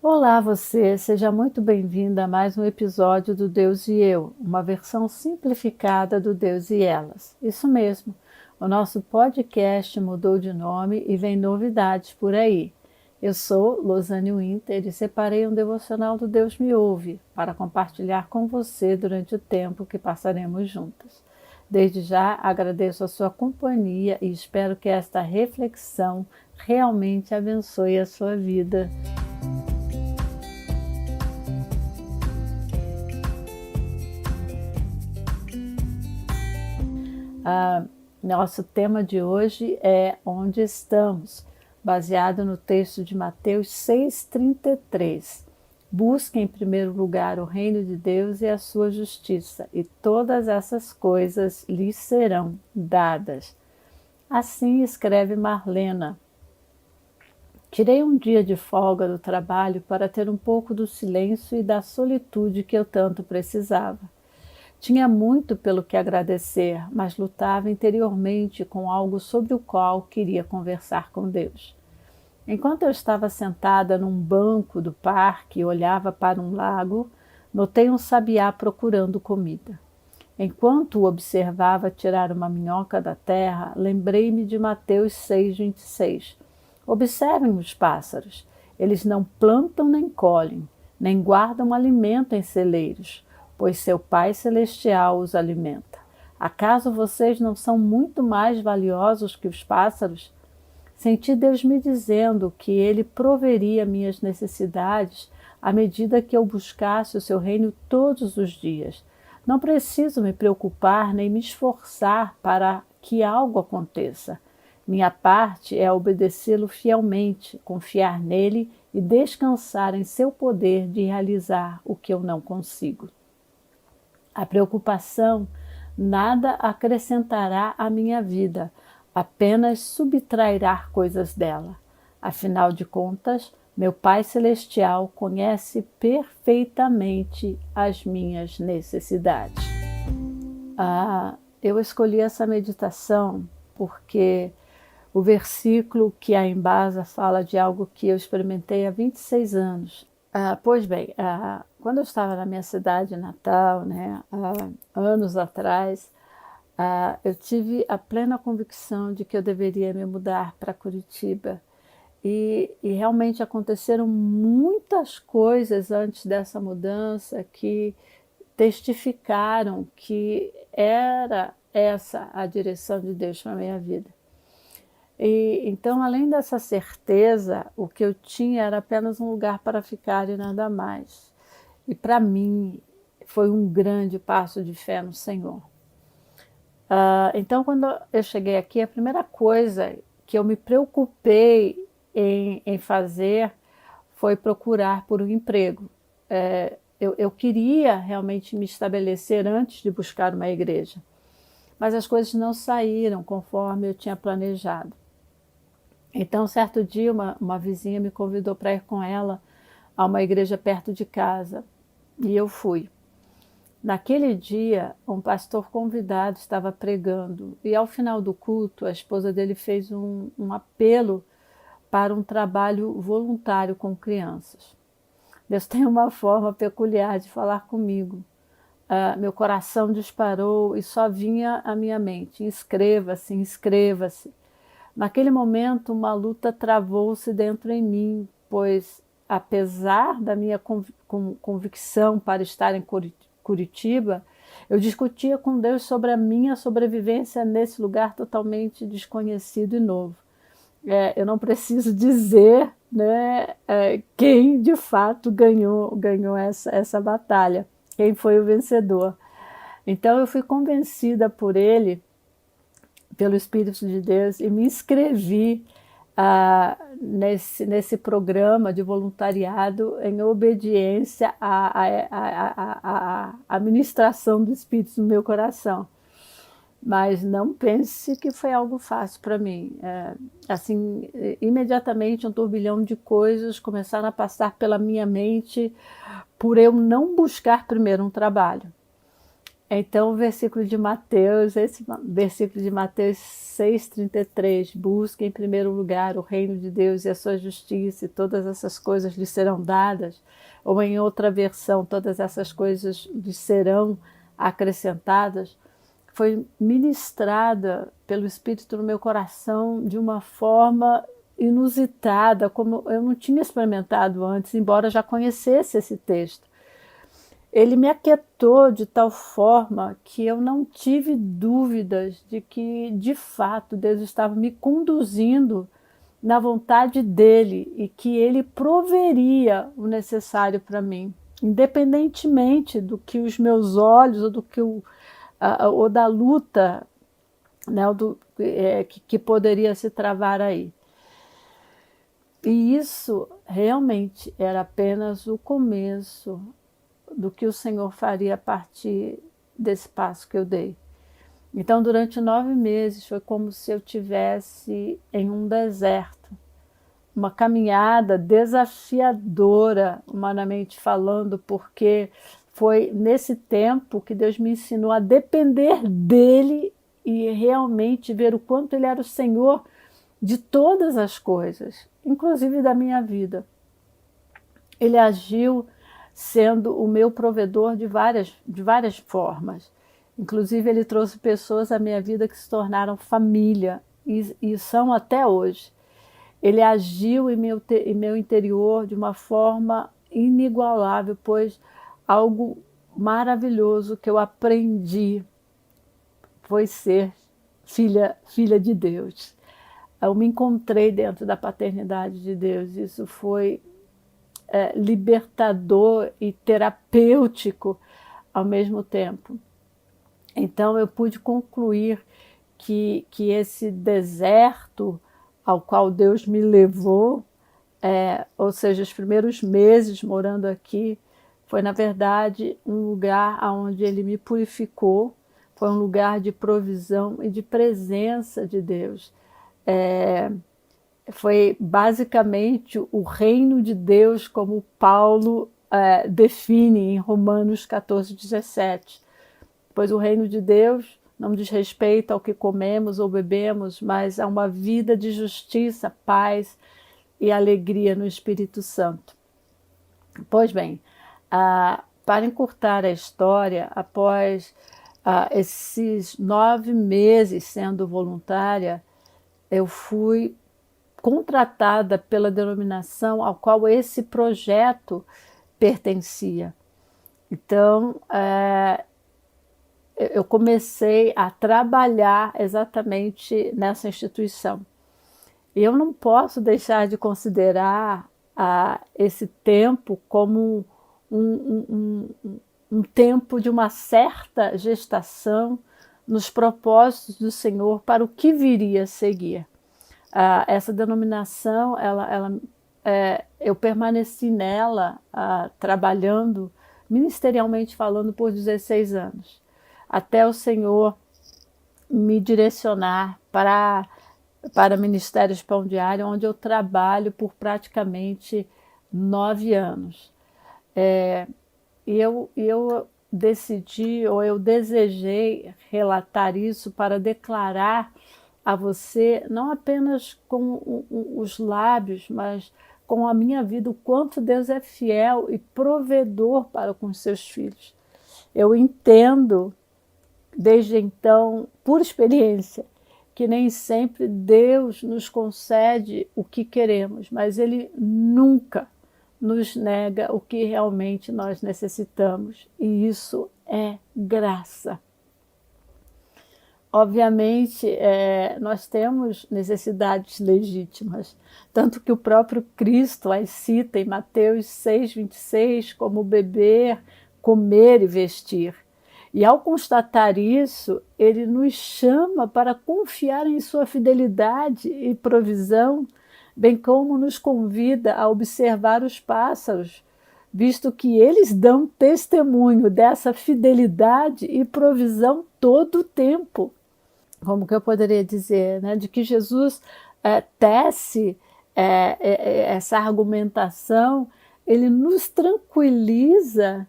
Olá você, seja muito bem-vinda a mais um episódio do Deus e Eu, uma versão simplificada do Deus e Elas. Isso mesmo, o nosso podcast mudou de nome e vem novidades por aí. Eu sou Losane Winter e separei um devocional do Deus Me Ouve para compartilhar com você durante o tempo que passaremos juntas. Desde já agradeço a sua companhia e espero que esta reflexão realmente abençoe a sua vida. Nosso tema de hoje é Onde Estamos, baseado no texto de Mateus 6,33. Busque em primeiro lugar o reino de Deus e a sua justiça, e todas essas coisas lhes serão dadas. Assim escreve Marlena. Tirei um dia de folga do trabalho para ter um pouco do silêncio e da solitude que eu tanto precisava. Tinha muito pelo que agradecer, mas lutava interiormente com algo sobre o qual queria conversar com Deus. Enquanto eu estava sentada num banco do parque e olhava para um lago, notei um sabiá procurando comida. Enquanto o observava tirar uma minhoca da terra, lembrei-me de Mateus 6,26. Observem os pássaros. Eles não plantam nem colhem, nem guardam alimento em celeiros, pois seu Pai Celestial os alimenta. Acaso vocês não são muito mais valiosos que os pássaros? Senti Deus me dizendo que Ele proveria minhas necessidades à medida que eu buscasse o seu reino todos os dias. Não preciso me preocupar nem me esforçar para que algo aconteça. Minha parte é obedecê-lo fielmente, confiar nele e descansar em seu poder de realizar o que eu não consigo. A preocupação nada acrescentará à minha vida, apenas subtrairá coisas dela. Afinal de contas, meu Pai Celestial conhece perfeitamente as minhas necessidades. Eu escolhi essa meditação porque o versículo que a embasa fala de algo que eu experimentei há 26 anos. Pois bem, quando eu estava na minha cidade natal, né, há anos atrás, eu tive a plena convicção de que eu deveria me mudar para Curitiba. E realmente aconteceram muitas coisas antes dessa mudança que testificaram que era essa a direção de Deus para a minha vida. Então, além dessa certeza, o que eu tinha era apenas um lugar para ficar e nada mais. E para mim foi um grande passo de fé no Senhor. Então, quando eu cheguei aqui, a primeira coisa que eu me preocupei em fazer foi procurar por um emprego. Eu queria realmente me estabelecer antes de buscar uma igreja, mas as coisas não saíram conforme eu tinha planejado. Então, certo dia, uma vizinha me convidou para ir com ela a uma igreja perto de casa, e eu fui. Naquele dia, um pastor convidado estava pregando, e ao final do culto, a esposa dele fez um apelo para um trabalho voluntário com crianças. Deus tem uma forma peculiar de falar comigo. Meu coração disparou e só vinha à minha mente: inscreva-se, inscreva-se. Naquele momento, uma luta travou-se dentro em mim, pois, apesar da minha convicção para estar em Curitiba, eu discutia com Deus sobre a minha sobrevivência nesse lugar totalmente desconhecido e novo. Eu não preciso dizer, né, quem de fato ganhou essa batalha, quem foi o vencedor. Então eu fui convencida por ele, pelo Espírito de Deus, e me inscrevi nesse programa de voluntariado em obediência à ministração do Espírito no meu coração. Mas não pense que foi algo fácil para mim. Assim, imediatamente um turbilhão de coisas começaram a passar pela minha mente por eu não buscar primeiro um trabalho. Então, o versículo de Mateus, esse versículo de Mateus 6,33, busque em primeiro lugar o reino de Deus e a sua justiça, e todas essas coisas lhe serão dadas, ou em outra versão, todas essas coisas lhe serão acrescentadas, foi ministrada pelo Espírito no meu coração de uma forma inusitada, como eu não tinha experimentado antes, embora já conhecesse esse texto. Ele me aquietou de tal forma que eu não tive dúvidas de que, de fato, Deus estava me conduzindo na vontade dele e que ele proveria o necessário para mim, independentemente do que os meus olhos ou do que ou da luta, né, que poderia se travar aí. E isso realmente era apenas o começo do que o Senhor faria a partir desse passo que eu dei. Então, durante 9 meses, foi como se eu tivesse em um deserto, uma caminhada desafiadora, humanamente falando, porque foi nesse tempo que Deus me ensinou a depender dele e realmente ver o quanto ele era o Senhor de todas as coisas, inclusive da minha vida. Ele agiu sendo o meu provedor de várias formas. Inclusive, ele trouxe pessoas à minha vida que se tornaram família e são até hoje. Ele agiu em meu interior de uma forma inigualável, pois algo maravilhoso que eu aprendi foi ser filha de Deus. Eu me encontrei dentro da paternidade de Deus. Isso foi libertador e terapêutico ao mesmo tempo. Então eu pude concluir que esse deserto ao qual Deus me levou, ou seja, os primeiros meses morando aqui, foi na verdade um lugar onde Ele me purificou, foi um lugar de provisão e de presença de Deus. Foi basicamente o reino de Deus, como Paulo define em Romanos 14:17. Pois o reino de Deus não diz respeito ao que comemos ou bebemos, mas a uma vida de justiça, paz e alegria no Espírito Santo. Pois bem, para encurtar a história, após esses 9 meses sendo voluntária, eu fui contratada pela denominação ao qual esse projeto pertencia. Então, eu comecei a trabalhar exatamente nessa instituição. E eu não posso deixar de considerar esse tempo como um tempo de uma certa gestação nos propósitos do Senhor para o que viria a seguir. Essa denominação, eu permaneci nela trabalhando, ministerialmente falando, por 16 anos, até o Senhor me direcionar para Ministérios Pão Diário, onde eu trabalho por praticamente 9 anos. E eu decidi, ou eu desejei relatar isso para declarar a você, não apenas com os lábios, mas com a minha vida, o quanto Deus é fiel e provedor para com os seus filhos. Eu entendo, desde então, por experiência, que nem sempre Deus nos concede o que queremos, mas Ele nunca nos nega o que realmente nós necessitamos, e isso é graça. Obviamente, nós temos necessidades legítimas, tanto que o próprio Cristo as cita em Mateus 6,26, como beber, comer e vestir. E ao constatar isso, ele nos chama para confiar em sua fidelidade e provisão, bem como nos convida a observar os pássaros, visto que eles dão testemunho dessa fidelidade e provisão todo o tempo. Como que eu poderia dizer, né? De que Jesus tece essa argumentação, ele nos tranquiliza,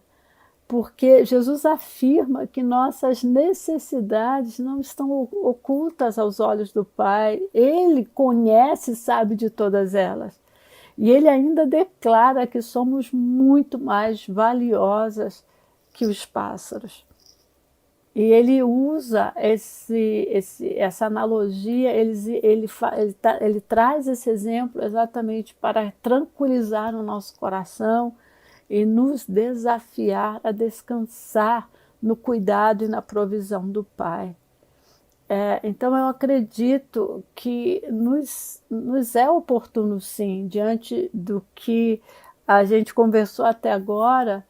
porque Jesus afirma que nossas necessidades não estão ocultas aos olhos do Pai. Ele conhece e sabe de todas elas. E ele ainda declara que somos muito mais valiosas que os pássaros. E ele usa essa analogia, ele traz esse exemplo exatamente para tranquilizar o nosso coração e nos desafiar a descansar no cuidado e na provisão do Pai. Então eu acredito que nos é oportuno, sim, diante do que a gente conversou até agora,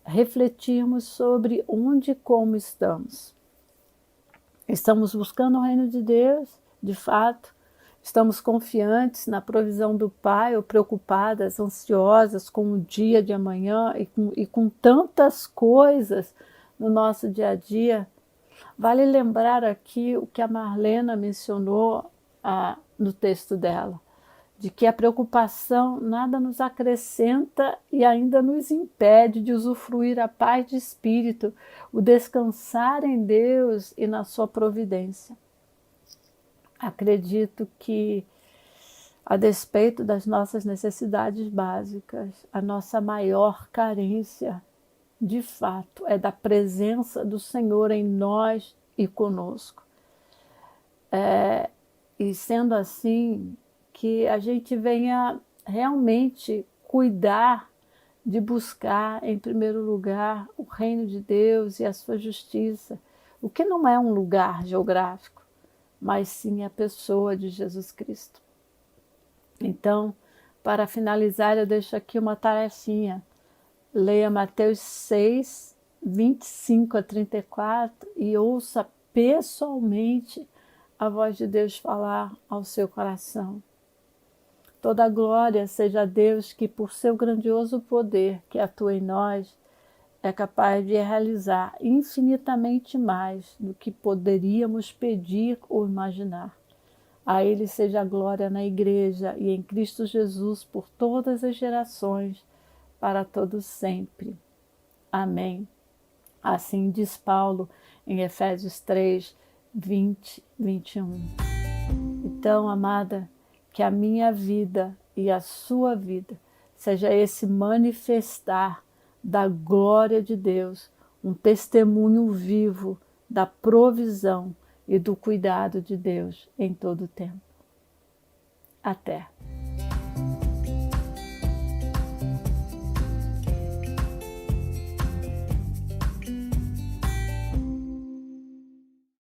refletirmos sobre onde e como estamos. Estamos buscando o reino de Deus, de fato, estamos confiantes na provisão do Pai, ou preocupadas, ansiosas com o dia de amanhã e com tantas coisas no nosso dia a dia. Vale lembrar aqui o que a Marlena mencionou no texto dela, de que a preocupação nada nos acrescenta e ainda nos impede de usufruir a paz de espírito, o descansar em Deus e na sua providência. Acredito que, a despeito das nossas necessidades básicas, a nossa maior carência, de fato, é da presença do Senhor em nós e conosco. E sendo assim, que a gente venha realmente cuidar de buscar, em primeiro lugar, o reino de Deus e a sua justiça, o que não é um lugar geográfico, mas sim a pessoa de Jesus Cristo. Então, para finalizar, eu deixo aqui uma tarefinha. Leia Mateus 6, 25 a 34 e ouça pessoalmente a voz de Deus falar ao seu coração. Toda a glória seja a Deus que, por seu grandioso poder que atua em nós, é capaz de realizar infinitamente mais do que poderíamos pedir ou imaginar. A Ele seja a glória na Igreja e em Cristo Jesus por todas as gerações, para todos sempre. Amém. Assim diz Paulo em Efésios 3, 20, 21. Então, amada, que a minha vida e a sua vida seja esse manifestar da glória de Deus, um testemunho vivo da provisão e do cuidado de Deus em todo o tempo. Até.